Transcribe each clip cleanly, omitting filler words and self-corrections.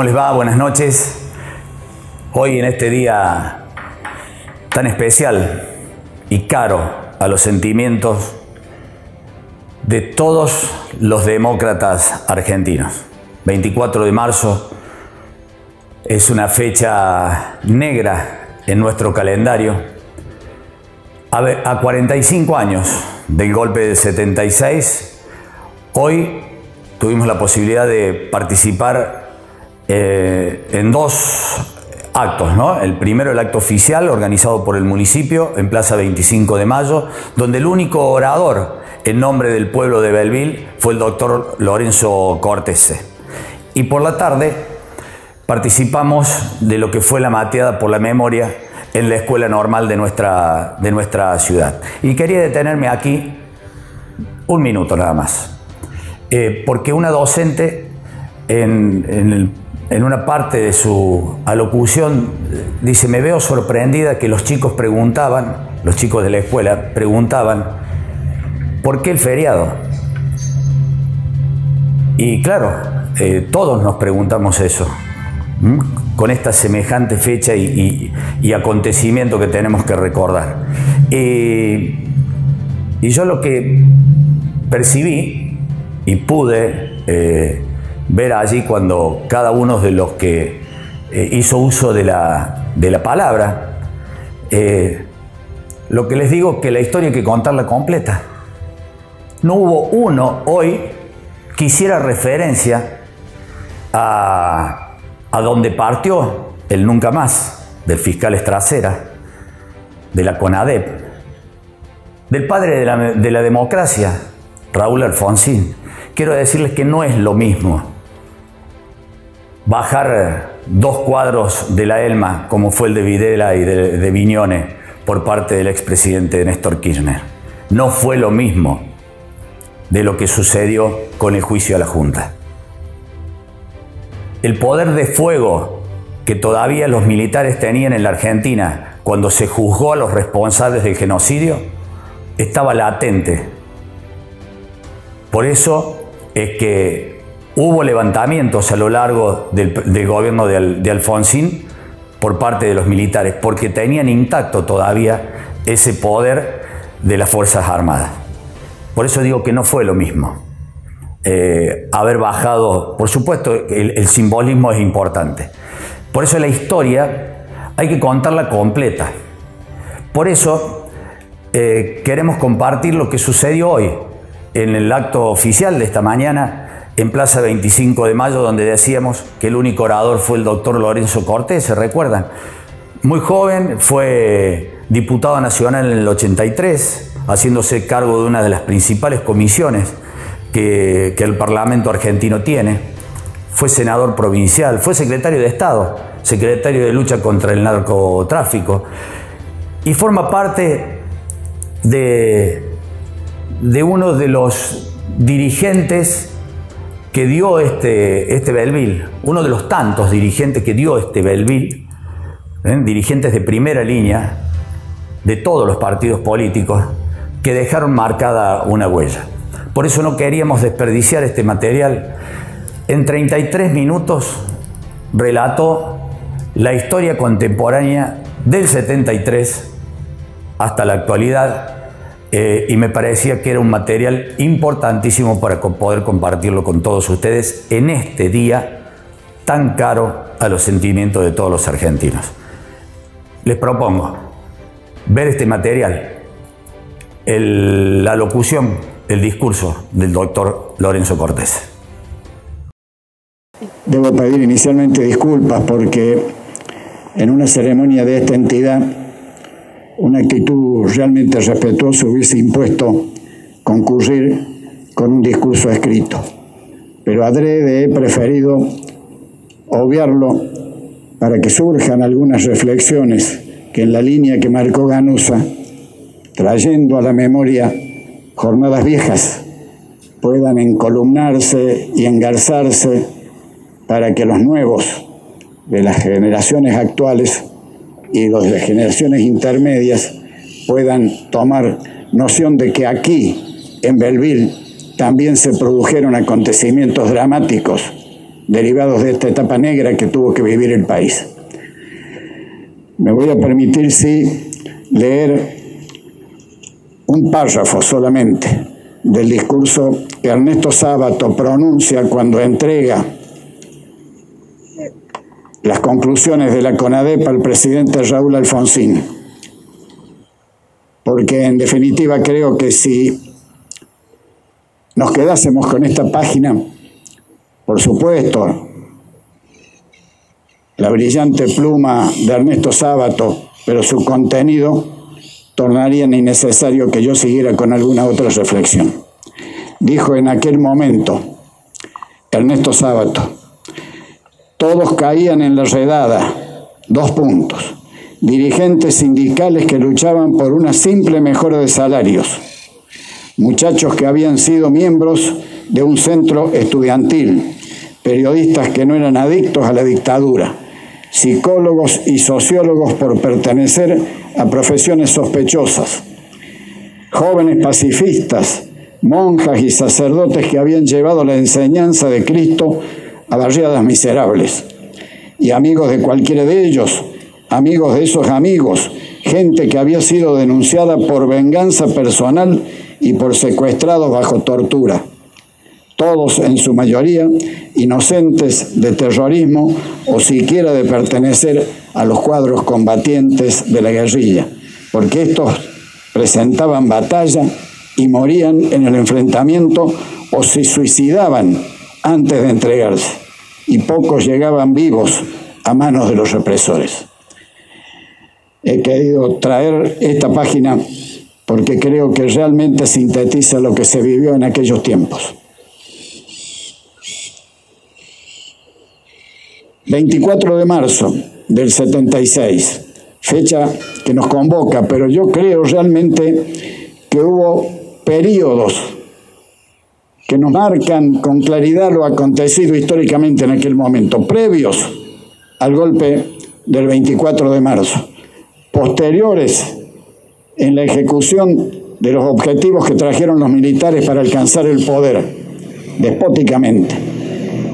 les va? Buenas noches. Hoy en este día tan especial y caro a los sentimientos de todos los demócratas argentinos. 24 de marzo es una fecha negra en nuestro calendario. A 45 años del golpe del 76, hoy tuvimos la posibilidad de participar en dos actos, ¿no? El primero, el acto oficial organizado por el municipio en Plaza 25 de Mayo, donde el único orador en nombre del pueblo de Belleville fue el doctor Lorenzo Cortese. Y por la tarde participamos de lo que fue la mateada por la memoria en la escuela normal de nuestra ciudad. Y quería detenerme aquí un minuto nada más, porque una docente en una parte de su alocución dice: me veo sorprendida que los chicos preguntaban, los chicos de la escuela preguntaban, ¿por qué el feriado? Y claro, todos nos preguntamos eso, con esta semejante fecha y acontecimiento que tenemos que recordar. Y yo lo que percibí y pude ver allí cuando cada uno de los que hizo uso de la palabra, lo que les digo es que la historia hay que contarla completa. No hubo uno hoy que hiciera referencia a donde partió el nunca más del fiscal Estracera, de la CONADEP, del padre de la democracia, Raúl Alfonsín. Quiero decirles que no es lo mismo bajar 2 cuadros de la ELMA, como fue el de Videla y de Viñone, por parte del expresidente Néstor Kirchner. No fue lo mismo de lo que sucedió con el juicio a la Junta. El poder de fuego que todavía los militares tenían en la Argentina cuando se juzgó a los responsables del genocidio estaba latente. Por eso es que hubo levantamientos a lo largo del gobierno de Alfonsín por parte de los militares, porque tenían intacto todavía ese poder de las Fuerzas Armadas. Por eso digo que no fue lo mismo. Haber bajado, por supuesto, el simbolismo es importante. Por eso la historia hay que contarla completa. Por eso queremos compartir lo que sucedió hoy en el acto oficial de esta mañana en Plaza 25 de Mayo, donde decíamos que el único orador fue el doctor Lorenzo Cortese, ¿se recuerdan? Muy joven, fue diputado nacional en el 83, haciéndose cargo de una de las principales comisiones que el Parlamento argentino tiene. Fue senador provincial, fue secretario de Estado, secretario de lucha contra el narcotráfico, y forma parte de uno de los dirigentes que dio este Belleville, uno de los tantos dirigentes que dio este Belleville, dirigentes de primera línea de todos los partidos políticos que dejaron marcada una huella. Por eso no queríamos desperdiciar este material. En 33 minutos relató la historia contemporánea del 73 hasta la actualidad, y me parecía que era un material importantísimo para poder compartirlo con todos ustedes en este día tan caro a los sentimientos de todos los argentinos. Les propongo ver este material, la locución, el discurso del doctor Lorenzo Cortese. Debo pedir inicialmente disculpas porque en una ceremonia de esta entidad una actitud realmente respetuosa hubiese impuesto concurrir con un discurso escrito. Pero adrede he preferido obviarlo para que surjan algunas reflexiones que en la línea que marcó Ganuza, trayendo a la memoria jornadas viejas, puedan encolumnarse y engarzarse para que los nuevos de las generaciones actuales y los de las generaciones intermedias puedan tomar noción de que aquí, en Belleville, también se produjeron acontecimientos dramáticos derivados de esta etapa negra que tuvo que vivir el país. Me voy a permitir, sí, leer un párrafo solamente del discurso que Ernesto Sábato pronuncia cuando entrega las conclusiones de la CONADEP al presidente Raúl Alfonsín. Porque en definitiva creo que si nos quedásemos con esta página, por supuesto, la brillante pluma de Ernesto Sábato, pero su contenido tornaría innecesario que yo siguiera con alguna otra reflexión. Dijo en aquel momento Ernesto Sábato: todos caían en la redada, 2 puntos, dirigentes sindicales que luchaban por una simple mejora de salarios, muchachos que habían sido miembros de un centro estudiantil, periodistas que no eran adictos a la dictadura, psicólogos y sociólogos por pertenecer a profesiones sospechosas, jóvenes pacifistas, monjas y sacerdotes que habían llevado la enseñanza de Cristo a barriadas miserables, y amigos de cualquiera de ellos, amigos de esos amigos, gente que había sido denunciada por venganza personal y por secuestrados bajo tortura, todos en su mayoría inocentes de terrorismo o siquiera de pertenecer a los cuadros combatientes de la guerrilla, porque estos presentaban batalla y morían en el enfrentamiento o se suicidaban antes de entregarse, y pocos llegaban vivos a manos de los represores. He querido traer esta página porque creo que realmente sintetiza lo que se vivió en aquellos tiempos. 24 de marzo del 76, fecha que nos convoca, pero yo creo realmente que hubo periodos que nos marcan con claridad lo acontecido históricamente en aquel momento, previos al golpe del 24 de marzo, posteriores en la ejecución de los objetivos que trajeron los militares para alcanzar el poder despóticamente,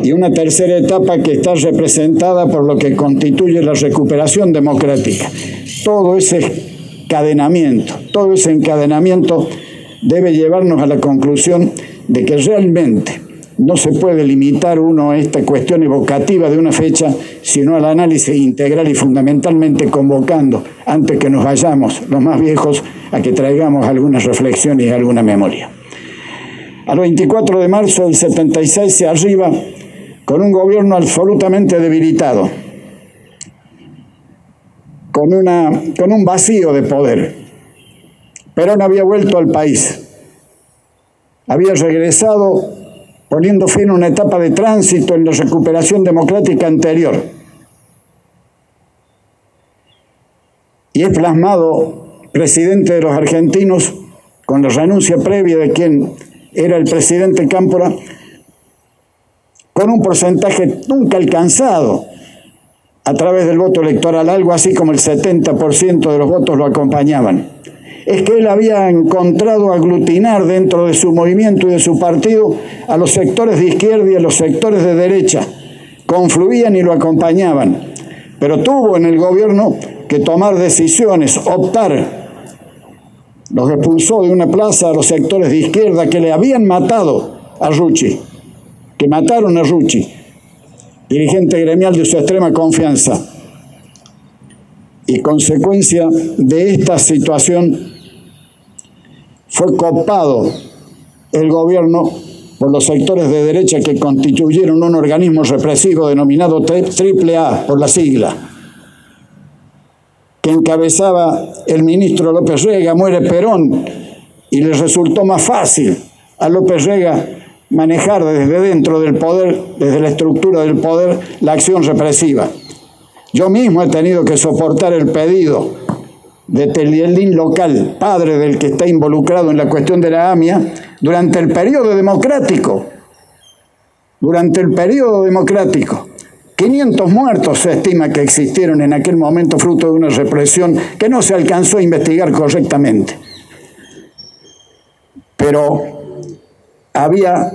y una tercera etapa que está representada por lo que constituye la recuperación democrática. Todo ese encadenamiento debe llevarnos a la conclusión de que realmente no se puede limitar uno a esta cuestión evocativa de una fecha, sino al análisis integral y fundamentalmente convocando, antes que nos vayamos los más viejos, a que traigamos algunas reflexiones y alguna memoria. Al 24 de marzo del 76 se arriba con un gobierno absolutamente debilitado, con un vacío de poder. Perón había vuelto al país, había regresado poniendo fin a una etapa de tránsito en la recuperación democrática anterior. Y es plasmado presidente de los argentinos con la renuncia previa de quien era el presidente Cámpora, con un porcentaje nunca alcanzado a través del voto electoral, algo así como el 70% de los votos lo acompañaban. Es que él había encontrado aglutinar dentro de su movimiento y de su partido a los sectores de izquierda y a los sectores de derecha. Confluían y lo acompañaban. Pero tuvo en el gobierno que tomar decisiones, optar. Los expulsó de una plaza a los sectores de izquierda que le habían matado a Rucci, que mataron a Rucci, dirigente gremial de su extrema confianza. Y consecuencia de esta situación fue copado el gobierno por los sectores de derecha que constituyeron un organismo represivo denominado AAA por la sigla, que encabezaba el ministro López Rega. Muere Perón y le resultó más fácil a López Rega manejar desde dentro del poder, desde la estructura del poder, la acción represiva. Yo mismo he tenido que soportar el pedido de Telielín Local, padre del que está involucrado en la cuestión de la AMIA, durante el periodo democrático. Durante el periodo democrático. 500 muertos se estima que existieron en aquel momento fruto de una represión que no se alcanzó a investigar correctamente. Pero había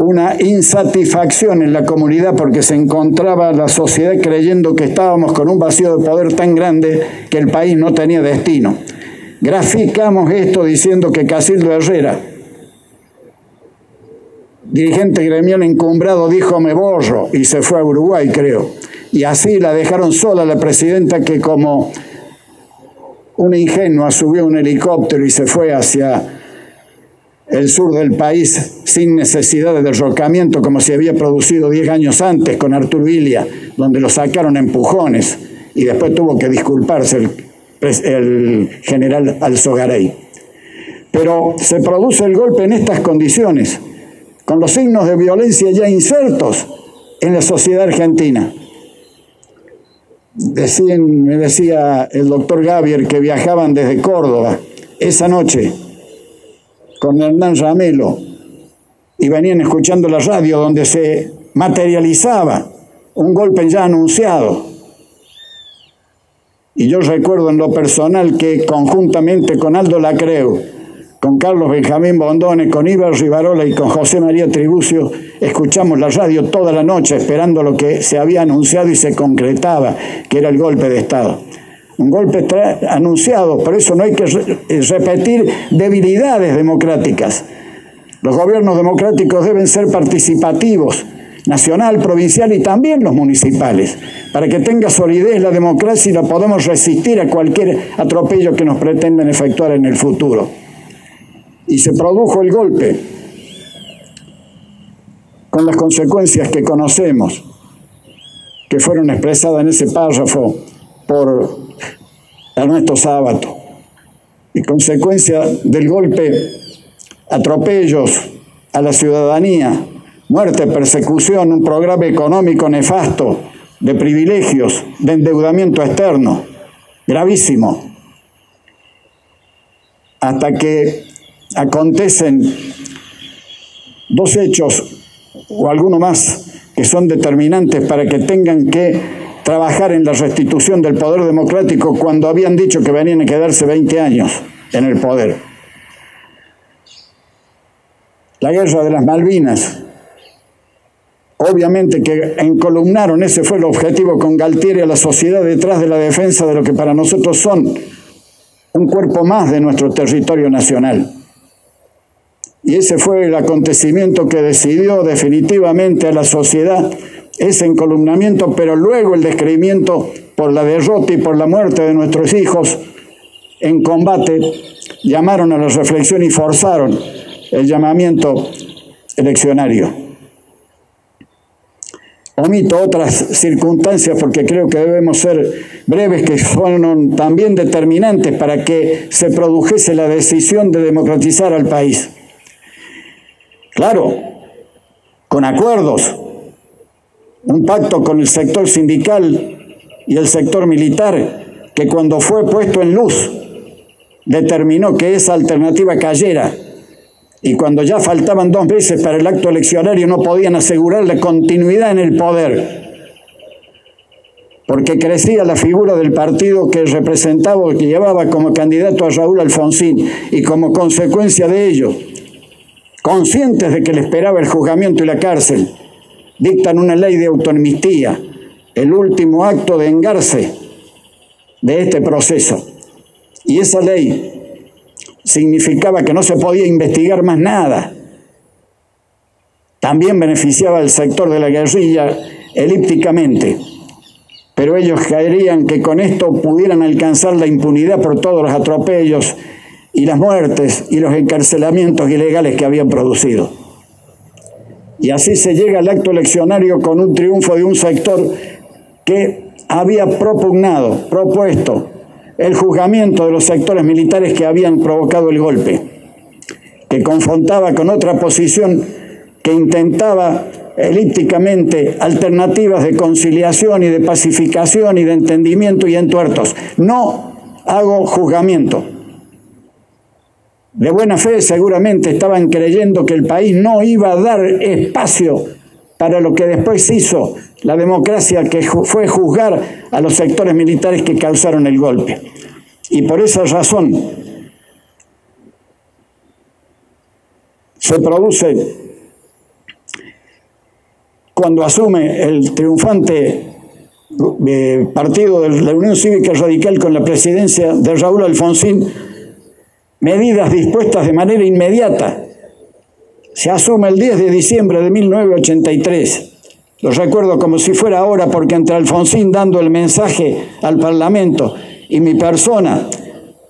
una insatisfacción en la comunidad porque se encontraba la sociedad creyendo que estábamos con un vacío de poder tan grande que el país no tenía destino. Graficamos esto diciendo que Casildo Herrera, dirigente gremial encumbrado, dijo me borro y se fue a Uruguay, creo. Y así la dejaron sola la presidenta, que como una ingenua subió un helicóptero y se fue hacia el sur del país sin necesidad de derrocamiento, como se había producido 10 años antes con Arturo Illia, donde lo sacaron a empujones y después tuvo que disculparse el general Alzogaray. Pero se produce el golpe en estas condiciones, con los signos de violencia ya insertos en la sociedad argentina. Me decía el doctor Gavier que viajaban desde Córdoba esa noche con Hernán Ramelo y venían escuchando la radio donde se materializaba un golpe ya anunciado. Y yo recuerdo en lo personal que conjuntamente con Aldo Lacreu, con Carlos Benjamín Bondone, con Ibar Rivarola y con José María Tribucio, escuchamos la radio toda la noche esperando lo que se había anunciado y se concretaba, que era el golpe de Estado. Un golpe anunciado, por eso no hay que repetir debilidades democráticas. Los gobiernos democráticos deben ser participativos, nacional, provincial y también los municipales, para que tenga solidez la democracia y la podamos resistir a cualquier atropello que nos pretendan efectuar en el futuro. Y se produjo el golpe con las consecuencias que conocemos, que fueron expresadas en ese párrafo por Ernesto Sábato. Y consecuencia del golpe, atropellos a la ciudadanía, muerte, persecución, un programa económico nefasto de privilegios, de endeudamiento externo, gravísimo, hasta que acontecen dos hechos o alguno más que son determinantes para que tengan que trabajar en la restitución del poder democrático cuando habían dicho que venían a quedarse 20 años en el poder. La guerra de las Malvinas, obviamente que encolumnaron, ese fue el objetivo con Galtieri, a la sociedad detrás de la defensa de lo que para nosotros son un cuerpo más de nuestro territorio nacional. Y ese fue el acontecimiento que decidió definitivamente a la sociedad ese encolumnamiento, pero luego el descreimiento por la derrota y por la muerte de nuestros hijos en combate, llamaron a la reflexión y forzaron el llamamiento eleccionario. Omito otras circunstancias porque creo que debemos ser breves, que fueron también determinantes para que se produjese la decisión de democratizar al país. Claro, con acuerdos, un pacto con el sector sindical y el sector militar, que cuando fue puesto en luz determinó que esa alternativa cayera, y cuando ya faltaban 2 meses para el acto eleccionario no podían asegurar la continuidad en el poder, porque crecía la figura del partido que representaba o que llevaba como candidato a Raúl Alfonsín, y como consecuencia de ello, conscientes de que le esperaba el juzgamiento y la cárcel, dictan una ley de autoamnistía, el último acto de engarce de este proceso. Y esa ley significaba que no se podía investigar más nada. También beneficiaba al sector de la guerrilla elípticamente, pero ellos creerían que con esto pudieran alcanzar la impunidad por todos los atropellos y las muertes y los encarcelamientos ilegales que habían producido. Y así se llega al acto eleccionario con un triunfo de un sector que había propuesto el juzgamiento de los sectores militares que habían provocado el golpe, que confrontaba con otra posición que intentaba elípticamente alternativas de conciliación y de pacificación y de entendimiento y entuertos. No hago juzgamiento. De buena fe seguramente estaban creyendo que el país no iba a dar espacio para lo que después hizo la democracia, que fue juzgar a los sectores militares que causaron el golpe. Y por esa razón se produce cuando asume el triunfante partido de la Unión Cívica Radical con la presidencia de Raúl Alfonsín, medidas dispuestas de manera inmediata. Se asume el 10 de diciembre de 1983. Lo recuerdo como si fuera ahora, porque entre Alfonsín dando el mensaje al Parlamento y mi persona,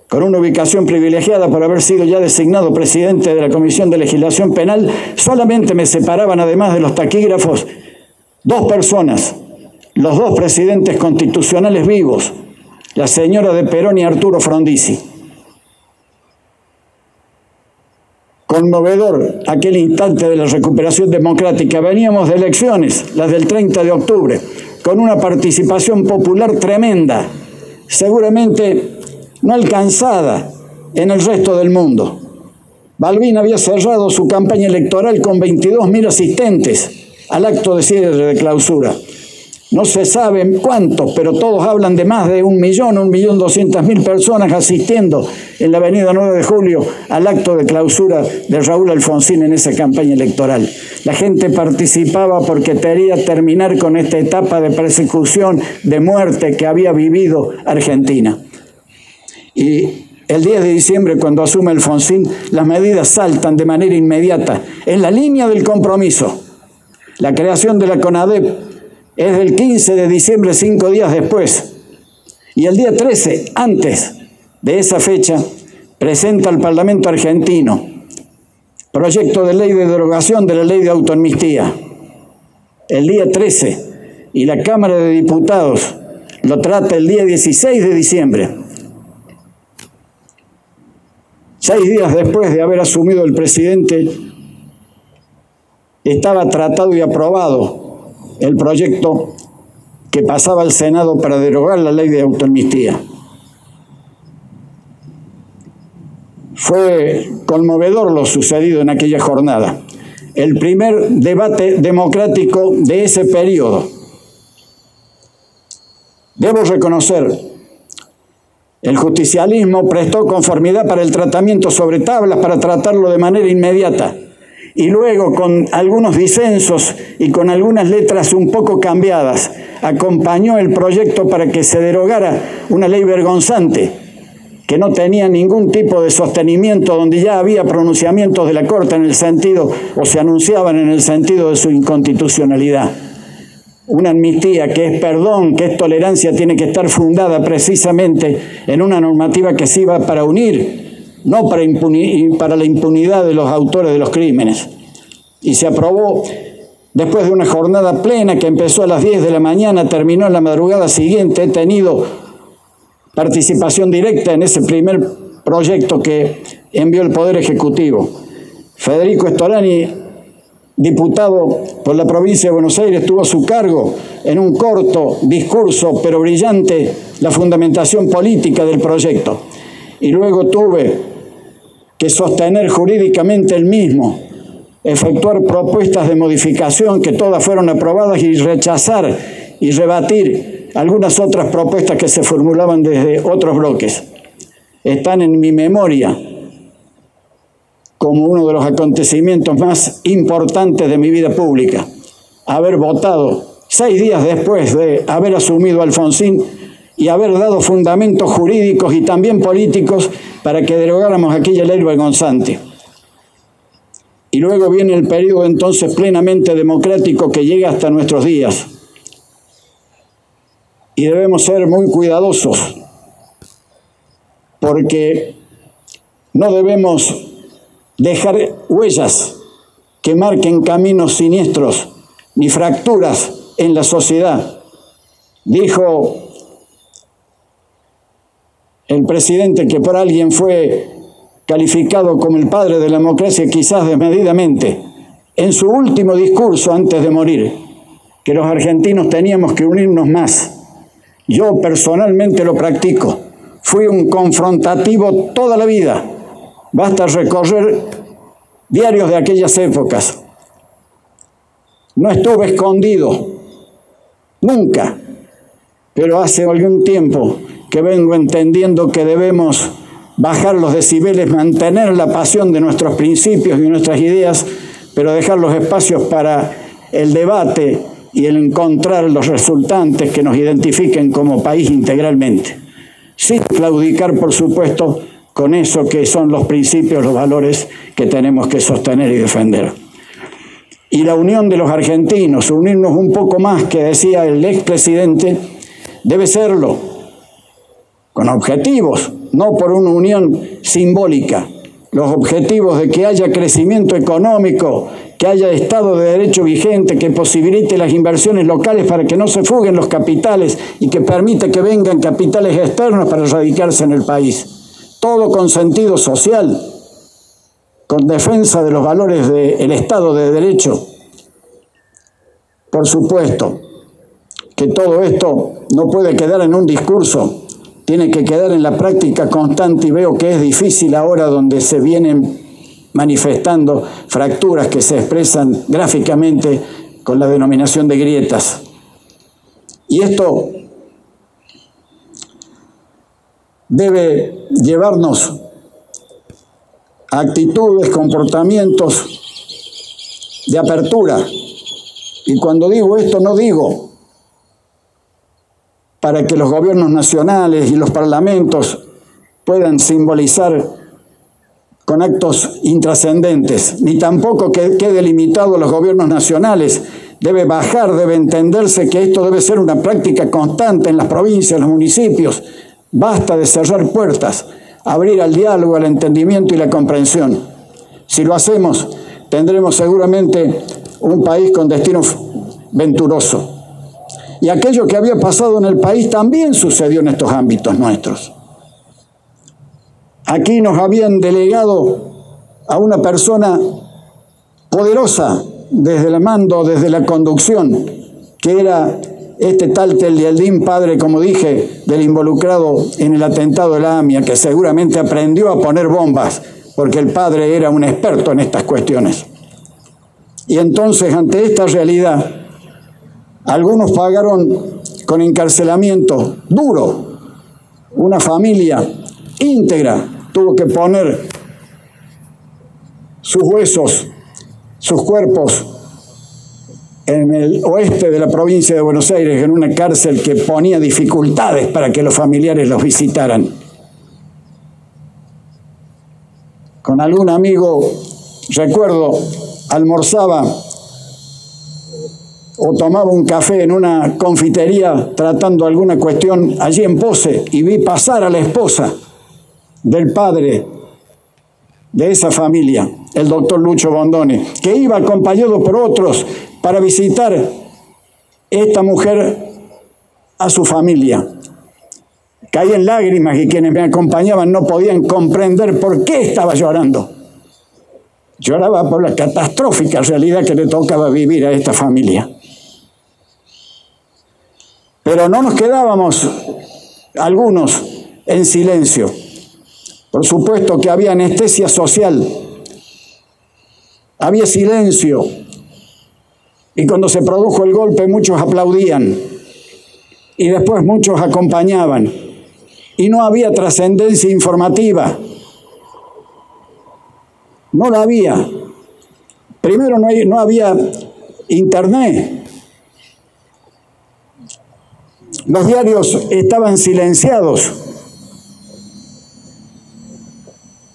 con una ubicación privilegiada por haber sido ya designado presidente de la Comisión de Legislación Penal, solamente me separaban, además de los taquígrafos, 2 personas, los 2 presidentes constitucionales vivos, la señora de Perón y Arturo Frondizi. Conmovedor aquel instante de la recuperación democrática. Veníamos de elecciones, las del 30 de octubre, con una participación popular tremenda, seguramente no alcanzada en el resto del mundo. Balbín había cerrado su campaña electoral con 22.000 asistentes al acto de cierre de clausura. No se sabe cuántos, pero todos hablan de más de 1.200.000 personas asistiendo en la avenida 9 de Julio al acto de clausura de Raúl Alfonsín en esa campaña electoral. La gente participaba porque quería terminar con esta etapa de persecución, de muerte que había vivido Argentina. Y el 10 de diciembre, cuando asume Alfonsín, las medidas saltan de manera inmediata en la línea del compromiso. La creación de la CONADEP es del 15 de diciembre, 5 días después. Y el día 13, antes de esa fecha, presenta al Parlamento argentino proyecto de ley de derogación de la ley de autoamnistía. El día 13, y la Cámara de Diputados lo trata el día 16 de diciembre. 6 días después de haber asumido el presidente, estaba tratado y aprobado el proyecto que pasaba al Senado para derogar la ley de autoamnistía. Fue conmovedor lo sucedido en aquella jornada. El primer debate democrático de ese periodo. Debo reconocer, el justicialismo prestó conformidad para el tratamiento sobre tablas, para tratarlo de manera inmediata. Y luego, con algunos disensos y con algunas letras un poco cambiadas, acompañó el proyecto para que se derogara una ley vergonzante que no tenía ningún tipo de sostenimiento, donde ya había pronunciamientos de la Corte en el sentido, o se anunciaban en el sentido de su inconstitucionalidad. Una amnistía que es perdón, que es tolerancia, tiene que estar fundada precisamente en una normativa que sirva para unir, no para la impunidad de los autores de los crímenes. Y se aprobó después de una jornada plena que empezó a las 10 de la mañana, terminó en la madrugada siguiente. He tenido participación directa en ese primer proyecto que envió el Poder Ejecutivo. Federico Storani, diputado por la provincia de Buenos Aires, tuvo a su cargo en un corto discurso, pero brillante, la fundamentación política del proyecto. Y luego tuve que sostener jurídicamente el mismo, efectuar propuestas de modificación que todas fueron aprobadas y rechazar y rebatir algunas otras propuestas que se formulaban desde otros bloques. Están en mi memoria como uno de los acontecimientos más importantes de mi vida pública. Haber votado 6 días después de haber asumido Alfonsín y haber dado fundamentos jurídicos y también políticos para que derogáramos aquella ley vergonzante. Y luego viene el periodo entonces plenamente democrático que llega hasta nuestros días. Y debemos ser muy cuidadosos, porque no debemos dejar huellas que marquen caminos siniestros ni fracturas en la sociedad. Dijo el presidente, que por alguien fue calificado como el padre de la democracia, quizás desmedidamente, en su último discurso antes de morir, que los argentinos teníamos que unirnos más. Yo personalmente lo practico. Fui un confrontativo toda la vida. Basta recorrer diarios de aquellas épocas. No estuve escondido, nunca, pero hace algún tiempo que vengo entendiendo que debemos bajar los decibeles, mantener la pasión de nuestros principios y nuestras ideas, pero dejar los espacios para el debate y el encontrar los resultantes que nos identifiquen como país integralmente, sin claudicar, por supuesto, con eso que son los principios, los valores que tenemos que sostener y defender. Y la unión de los argentinos, unirnos un poco más, que decía el expresidente, debe serlo, con objetivos, no por una unión simbólica. Los objetivos de que haya crecimiento económico, que haya Estado de Derecho vigente, que posibilite las inversiones locales para que no se fuguen los capitales y que permita que vengan capitales externos para radicarse en el país. Todo con sentido social, con defensa de los valores del Estado de Derecho. Por supuesto que todo esto no puede quedar en un discurso, tiene que quedar en la práctica constante, y veo que es difícil ahora donde se vienen manifestando fracturas que se expresan gráficamente con la denominación de grietas. Y esto debe llevarnos a actitudes, comportamientos de apertura. Y cuando digo esto, no digo para que los gobiernos nacionales y los parlamentos puedan simbolizar con actos intrascendentes, ni tampoco que quede limitado a los gobiernos nacionales. Debe bajar, debe entenderse que esto debe ser una práctica constante en las provincias, en los municipios. Basta de cerrar puertas, abrir al diálogo, al entendimiento y la comprensión. Si lo hacemos, tendremos seguramente un país con destino venturoso. Y aquello que había pasado en el país también sucedió en estos ámbitos nuestros. Aquí nos habían delegado a una persona poderosa desde el mando, desde la conducción, que era este tal Telialdín, padre, como dije, del involucrado en el atentado de la AMIA, que seguramente aprendió a poner bombas, porque el padre era un experto en estas cuestiones. Y entonces, ante esta realidad, algunos pagaron con encarcelamiento duro. Una familia íntegra tuvo que poner sus huesos, sus cuerpos en el oeste de la provincia de Buenos Aires, en una cárcel que ponía dificultades para que los familiares los visitaran. Con algún amigo, recuerdo, almorzaba o tomaba un café en una confitería tratando alguna cuestión allí en Pose, y vi pasar a la esposa del padre de esa familia, el doctor Lucho Bondone, que iba acompañado por otros para visitar esta mujer a su familia. Caí en lágrimas y quienes me acompañaban no podían comprender por qué estaba llorando. Lloraba por la catastrófica realidad que le tocaba vivir a esta familia. Pero no nos quedábamos algunos en silencio. Por supuesto que había anestesia social, había silencio, y cuando se produjo el golpe muchos aplaudían y después muchos acompañaban, y no había trascendencia informativa. No la había. Primero no había internet. Los diarios estaban silenciados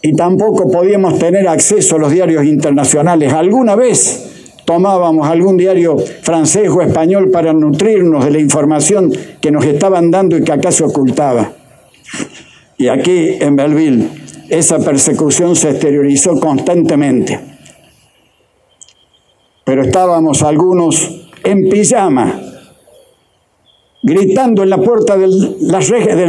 y tampoco podíamos tener acceso a los diarios internacionales. Alguna vez tomábamos algún diario francés o español para nutrirnos de la información que nos estaban dando y que acá se ocultaba. Y aquí en Belleville esa persecución se exteriorizó constantemente. Pero estábamos algunos en pijama, gritando en la puerta del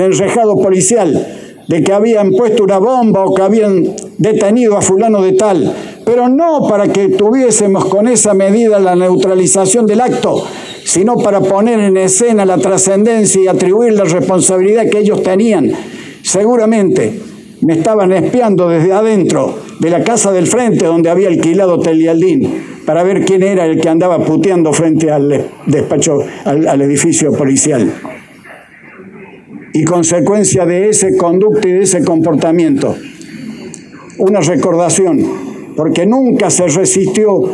enrejado policial de que habían puesto una bomba o que habían detenido a fulano de tal, pero no para que tuviésemos con esa medida la neutralización del acto, sino para poner en escena la trascendencia y atribuir la responsabilidad que ellos tenían. Seguramente me estaban espiando desde adentro de la casa del frente donde había alquilado Telialdín, para ver quién era el que andaba puteando frente al despacho, al edificio policial. Y consecuencia de ese conducto y de ese comportamiento, una recordación, porque nunca se resistió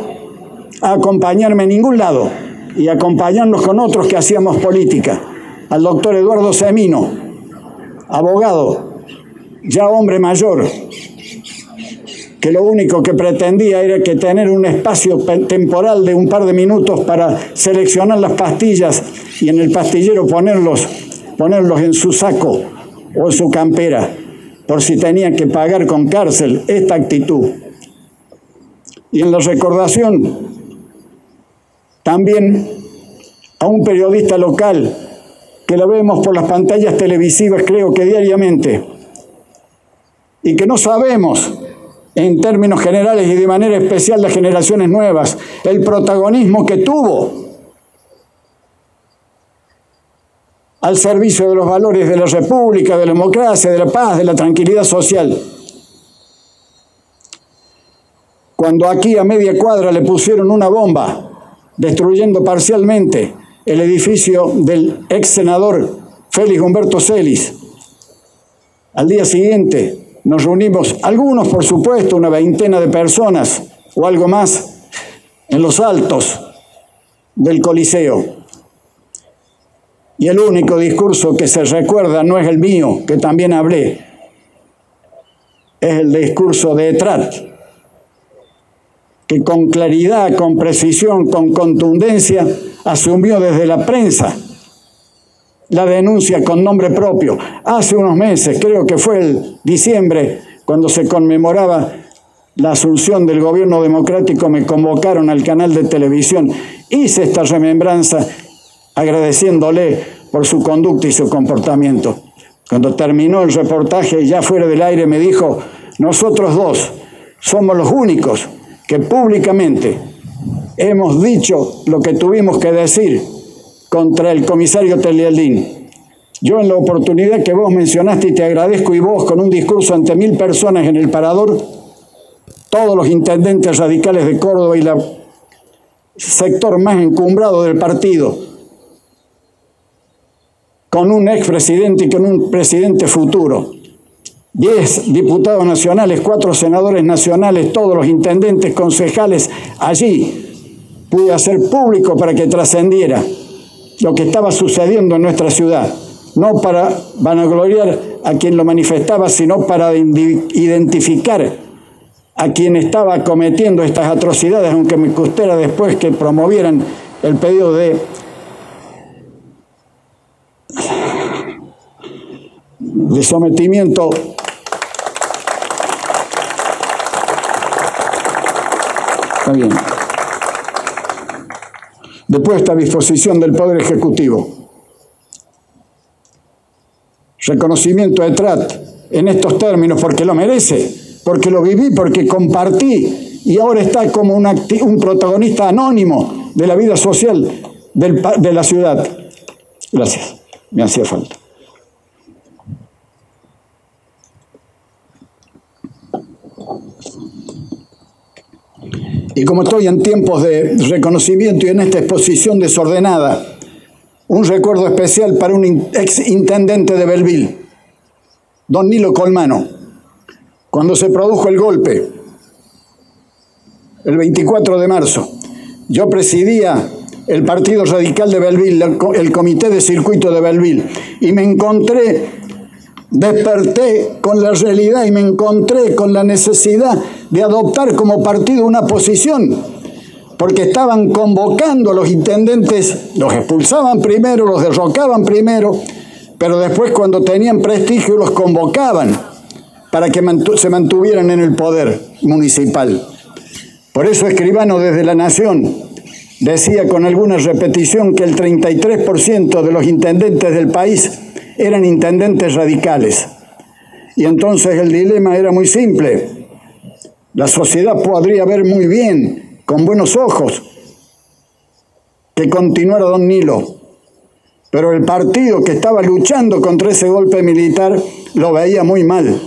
a acompañarme en ningún lado y acompañarnos con otros que hacíamos política. Al doctor Eduardo Semino, abogado, ya hombre mayor, que lo único que pretendía era que tener un espacio temporal de un par de minutos para seleccionar las pastillas y en el pastillero ponerlos en su saco o en su campera, por si tenían que pagar con cárcel. Esta actitud. Y en la recordación, también a un periodista local, que lo vemos por las pantallas televisivas, creo que diariamente, y que no sabemos, en términos generales y de manera especial las generaciones nuevas, el protagonismo que tuvo al servicio de los valores de la República, de la democracia, de la paz, de la tranquilidad social. Cuando aquí a media cuadra le pusieron una bomba, destruyendo parcialmente el edificio del ex senador Félix Humberto Celis, al día siguiente nos reunimos, algunos por supuesto, una veintena de personas o algo más, en los altos del Coliseo. Y el único discurso que se recuerda no es el mío, que también hablé, es el discurso de Etrat, que con claridad, con precisión, con contundencia, asumió desde la prensa la denuncia con nombre propio. Hace unos meses, creo que fue el diciembre, cuando se conmemoraba la asunción del gobierno democrático, me convocaron al canal de televisión. Hice esta remembranza agradeciéndole por su conducta y su comportamiento. Cuando terminó el reportaje, ya fuera del aire, me dijo: nosotros dos somos los únicos que públicamente hemos dicho lo que tuvimos que decir contra el comisario Telialdín. Yo, en la oportunidad que vos mencionaste, y te agradezco, y vos con un discurso ante 1000 personas en el Parador, todos los intendentes radicales de Córdoba y el sector más encumbrado del partido, con un expresidente y con un presidente futuro, 10 diputados nacionales, 4 senadores nacionales, todos los intendentes, concejales, allí pude hacer público para que trascendiera lo que estaba sucediendo en nuestra ciudad, no para vanagloriar a quien lo manifestaba, sino para identificar a quien estaba cometiendo estas atrocidades, aunque me costara después que promovieran el pedido de sometimiento Está bien. De puesta a disposición del Poder Ejecutivo. Reconocimiento de Etrat en estos términos, porque lo merece, porque lo viví, porque compartí, y ahora está como un protagonista anónimo de la vida social de la ciudad. Gracias, me hacía falta. Y como estoy en tiempos de reconocimiento y en esta exposición desordenada, un recuerdo especial para un ex intendente de Belleville, don Nilo Colmano. Cuando se produjo el golpe, el 24 de marzo, yo presidía el Partido Radical de Belleville, el Comité de Circuito de Belleville, y me encontré, desperté con la realidad y me encontré con la necesidad de adoptar como partido una posición, porque estaban convocando a los intendentes, los expulsaban primero, los derrocaban primero, pero después, cuando tenían prestigio, los convocaban para que se mantuvieran en el poder municipal. Por eso Escribano, desde La Nación, decía con alguna repetición que el 33% de los intendentes del país eran intendentes radicales. Y entonces el dilema era muy simple. La sociedad podría ver muy bien, con buenos ojos, que continuara don Nilo, pero el partido que estaba luchando contra ese golpe militar lo veía muy mal.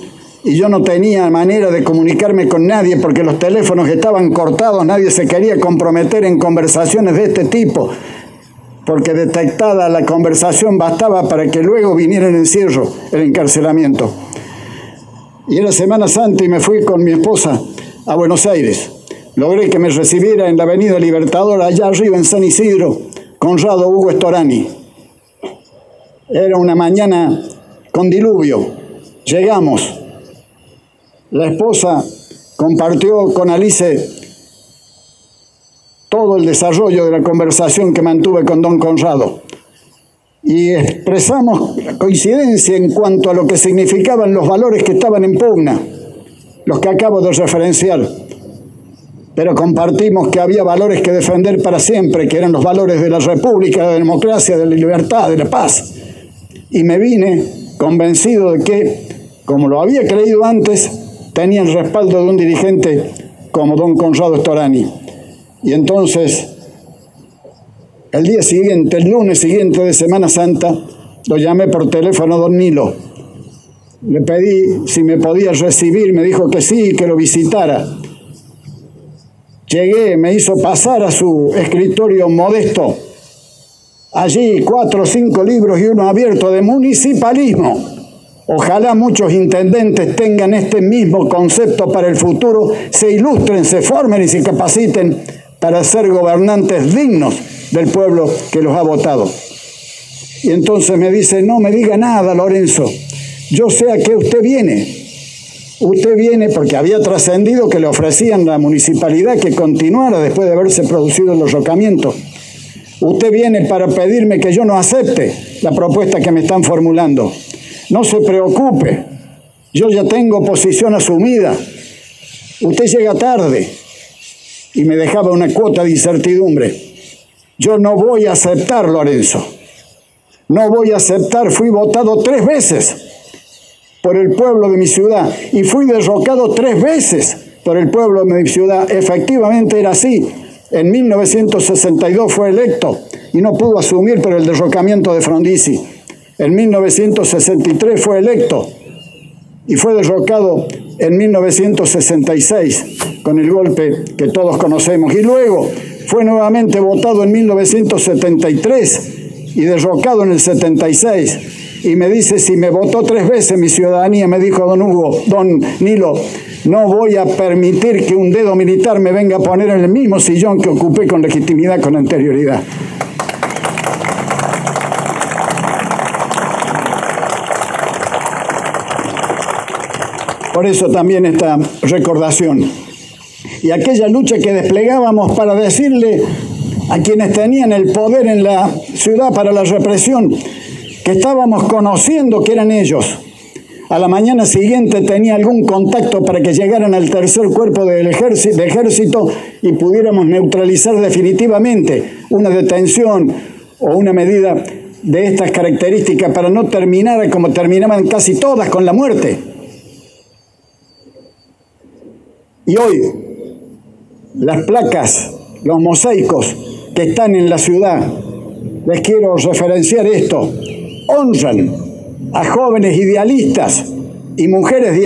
Y yo no tenía manera de comunicarme con nadie porque los teléfonos estaban cortados, nadie se quería comprometer en conversaciones de este tipo, porque detectada la conversación bastaba para que luego viniera el encierro, el encarcelamiento. Y era Semana Santa y me fui con mi esposa a Buenos Aires logré que me recibiera en la Avenida Libertador, allá arriba en San Isidro, Conrado Hugo Storani. Era una mañana con diluvio. Llegamos. La esposa compartió con Alice todo el desarrollo de la conversación que mantuve con don Conrado. Y expresamos la coincidencia en cuanto a lo que significaban los valores que estaban en pugna, los que acabo de referenciar. Pero compartimos que había valores que defender para siempre, que eran los valores de la República, de la democracia, de la libertad, de la paz. Y me vine convencido de que, como lo había creído antes, tenía el respaldo de un dirigente como don Conrado Storani. Y entonces, el día siguiente, el lunes siguiente de Semana Santa, lo llamé por teléfono a don Nilo. Le pedí si me podía recibir, me dijo que sí, que lo visitara. Llegué, me hizo pasar a su escritorio modesto. Allí 4 o 5 libros y uno abierto de municipalismo. Ojalá muchos intendentes tengan este mismo concepto para el futuro, se ilustren, se formen y se capaciten para ser gobernantes dignos del pueblo que los ha votado. Y entonces me dice, no me diga nada, Lorenzo, yo sé a qué usted viene. Usted viene porque había trascendido que le ofrecían la municipalidad que continuara después de haberse producido el derrocamiento. Usted viene para pedirme que yo no acepte la propuesta que me están formulando. No se preocupe, yo ya tengo posición asumida. Usted llega tarde. Y me dejaba una cuota de incertidumbre. Yo no voy a aceptar, Lorenzo. No voy a aceptar. Fui votado 3 veces por el pueblo de mi ciudad y fui derrocado 3 veces por el pueblo de mi ciudad. Efectivamente era así. En 1962 fue electo y no pudo asumir por el derrocamiento de Frondizi. En 1963 fue electo y fue derrocado en 1966 con el golpe que todos conocemos. Y luego fue nuevamente votado en 1973 y derrocado en el 76. Y me dice, si me votó 3 veces mi ciudadanía, me dijo don Nilo, no voy a permitir que un dedo militar me venga a poner en el mismo sillón que ocupé con legitimidad con anterioridad. Por eso también esta recordación. Y aquella lucha que desplegábamos para decirle a quienes tenían el poder en la ciudad para la represión, que estábamos conociendo que eran ellos. A la mañana siguiente tenía algún contacto para que llegaran al tercer cuerpo del ejército y pudiéramos neutralizar definitivamente una detención o una medida de estas características para no terminar como terminaban casi todas, con la muerte. Y hoy, las placas, los mosaicos que están en la ciudad, les quiero referenciar esto, honran a jóvenes idealistas y mujeres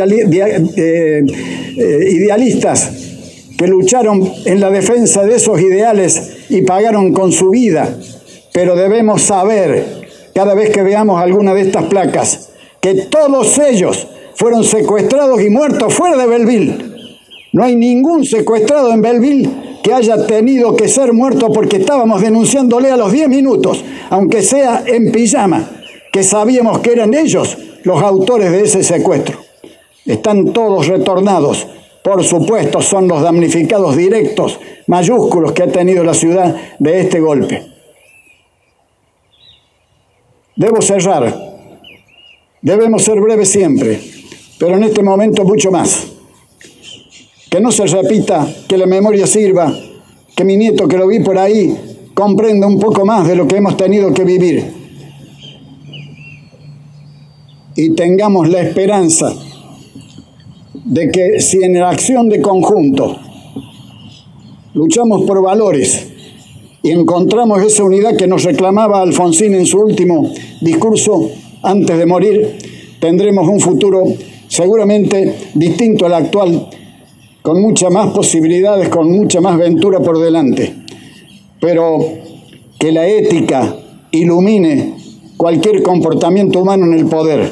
idealistas que lucharon en la defensa de esos ideales y pagaron con su vida. Pero debemos saber, cada vez que veamos alguna de estas placas, que todos ellos fueron secuestrados y muertos fuera de Belleville. No hay ningún secuestrado en Belleville que haya tenido que ser muerto porque estábamos denunciándole a los 10 minutos, aunque sea en pijama, que sabíamos que eran ellos los autores de ese secuestro. Están todos retornados. Por supuesto, son los damnificados directos, mayúsculos, que ha tenido la ciudad de este golpe. Debo cerrar. Debemos ser breves siempre, pero en este momento mucho más. Que no se repita, que la memoria sirva, que mi nieto, que lo vi por ahí, comprenda un poco más de lo que hemos tenido que vivir. Y tengamos la esperanza de que si en la acción de conjunto luchamos por valores y encontramos esa unidad que nos reclamaba Alfonsín en su último discurso antes de morir, tendremos un futuro seguramente distinto al actual, con muchas más posibilidades, con mucha más ventura por delante. Pero que la ética ilumine cualquier comportamiento humano en el poder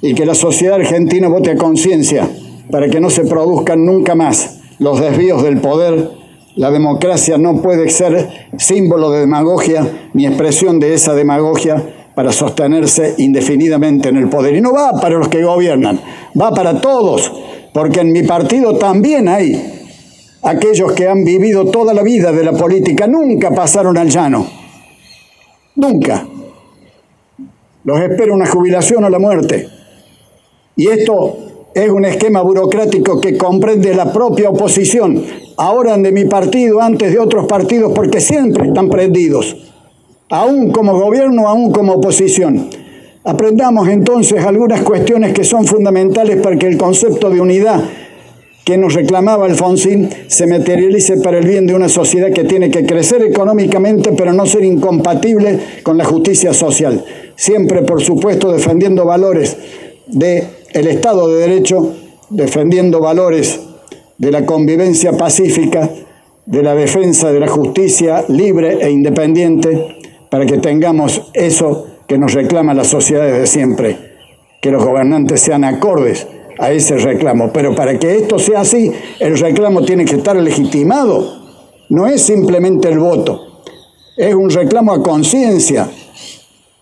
y que la sociedad argentina vote a conciencia para que no se produzcan nunca más los desvíos del poder La democracia no puede ser símbolo de demagogia ni expresión de esa demagogia para sostenerse indefinidamente en el poder. Y no va para los que gobiernan, va para todos, porque en mi partido también hay aquellos que han vivido toda la vida de la política, nunca pasaron al llano, nunca. Los espera una jubilación o la muerte. Y esto es un esquema burocrático que comprende la propia oposición, ahora de mi partido, antes de otros partidos, porque siempre están prendidos, aún como gobierno, aún como oposición. Aprendamos entonces algunas cuestiones que son fundamentales para que el concepto de unidad que nos reclamaba Alfonsín se materialice para el bien de una sociedad que tiene que crecer económicamente, pero no ser incompatible con la justicia social. Siempre, por supuesto, defendiendo valores del Estado de Derecho, defendiendo valores de la convivencia pacífica, de la defensa de la justicia libre e independiente, para que tengamos eso que nos reclama la sociedad desde siempre, que los gobernantes sean acordes a ese reclamo. Pero para que esto sea así, el reclamo tiene que estar legitimado. No es simplemente el voto, es un reclamo a conciencia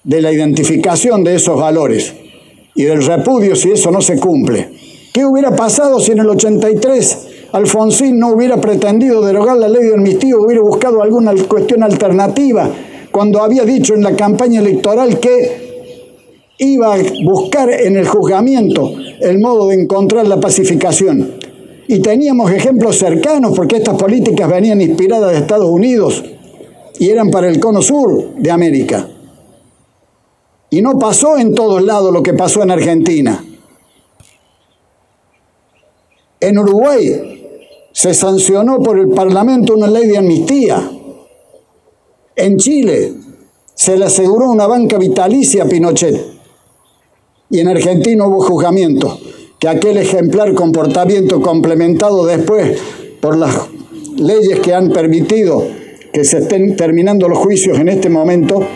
de la identificación de esos valores y del repudio si eso no se cumple. ¿Qué hubiera pasado si en el 83 Alfonsín no hubiera pretendido derogar la ley de amnistía, hubiera buscado alguna cuestión alternativa, cuando había dicho en la campaña electoral que iba a buscar en el juzgamiento el modo de encontrar la pacificación? Y teníamos ejemplos cercanos, porque estas políticas venían inspiradas de Estados Unidos y eran para el cono sur de América. Y no pasó en todos lados lo que pasó en Argentina. En Uruguay se sancionó por el Parlamento una ley de amnistía. En Chile se le aseguró una banca vitalicia a Pinochet. Y en Argentina hubo juzgamiento, que aquel ejemplar comportamiento complementado después por las leyes que han permitido que se estén terminando los juicios en este momento,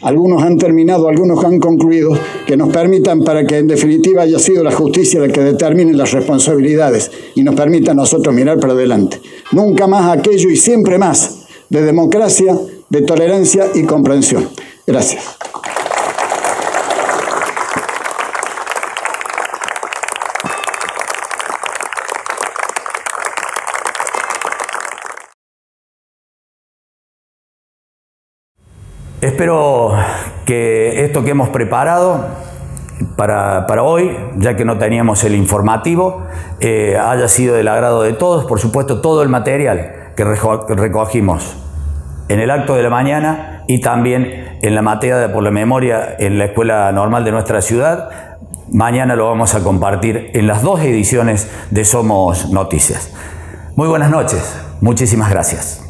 algunos han terminado, algunos han concluido, que nos permitan, para que en definitiva haya sido la justicia la que determine las responsabilidades y nos permita a nosotros mirar para adelante. Nunca más aquello y siempre más de democracia, de tolerancia y comprensión. Gracias. Espero que esto que hemos preparado para hoy, ya que no teníamos el informativo, haya sido del agrado de todos. Por supuesto, todo el material que recogimos en el acto de la mañana y también en la materia por la memoria en la Escuela Normal de nuestra ciudad, mañana lo vamos a compartir en las 2 ediciones de Somos Noticias. Muy buenas noches, muchísimas gracias.